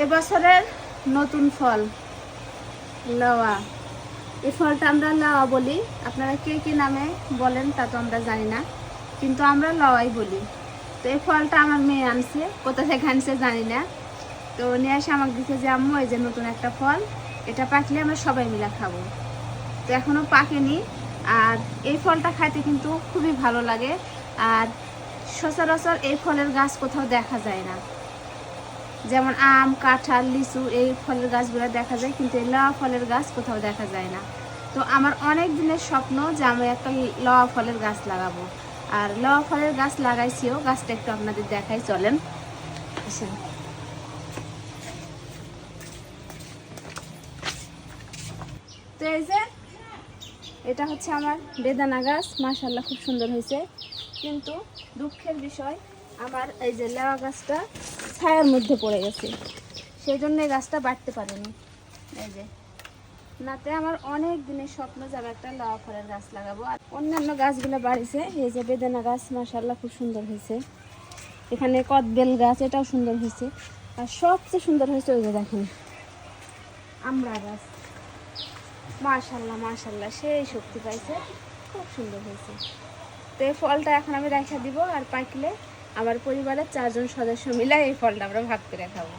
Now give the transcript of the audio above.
এবছরের নতুন ফল লাউয়া। এই ফলটা আমরা লাউয়া বলি, আপনারা কে কি নামে বলেন তা তো আমরা জানি না, কিন্তু আমরা লাউয়াই বলি। তো এই ফলটা আমার মেয়ে আনছে, কোথা থেকে আনছে জানি না। তো নিয়ে এসে আমাকে দিচ্ছে যে আম্মু এই যে নতুন একটা ফল, এটা পাকলে আমরা সবাই মিলে খাবো। তো এখনো পাকেনি। আর এই ফলটা খাইতে কিন্তু খুবই ভালো লাগে। আর সচরাচর এই ফলের গাছ কোথাও দেখা যায় না, যেমন আম, কাঁঠাল, লিচু এই ফলের গাছগুলো দেখা যায়, কিন্তু এই লাউয়া ফলের গাছ কোথাও দেখা যায় না। তো আমার অনেক দিনের স্বপ্ন যে আমি একটা লাউয়া ফলের গাছ লাগাবো। আর লাউয়া ফলের গাছ লাগাইছিও, গাছটা একটু আপনাদের দেখাই, চলেন আসেন। তো এই যে এটা হচ্ছে আমার বেদানা গাছ, মাশাআল্লাহ খুব সুন্দর হয়েছে। কিন্তু দুঃখের বিষয়, আমার এই যে লাউয়া গাছটা ছায়ার মধ্যে পড়ে গেছে, সেই জন্য এই গাছটা বাড়তে পারেনি। এই যে নাতে আমার অনেক দিনের স্বপ্ন যে আমি একটা লাউয়া ফলের গাছ লাগাবো। আর অন্যান্য গাছগুলো বাড়িছে, এই যে বেদানা গাছ মাশাআল্লাহ খুব সুন্দর হয়েছে। এখানে কদবেল গাছ, এটাও সুন্দর হয়েছে। আর সবচেয়ে সুন্দর হয়েছে ওই যে দেখেন আমড়া গাছ, মাশাআল্লাহ মাশাআল্লাহ সেই শক্তি পাইছে, খুব সুন্দর হয়েছে। তো এই ফলটা এখন আমি রেখে দিব, আর পাকলে আমার পরিবারের 4 জন সদস্য মিলে এই ফলটা আমরা ভাগ করে খাবো।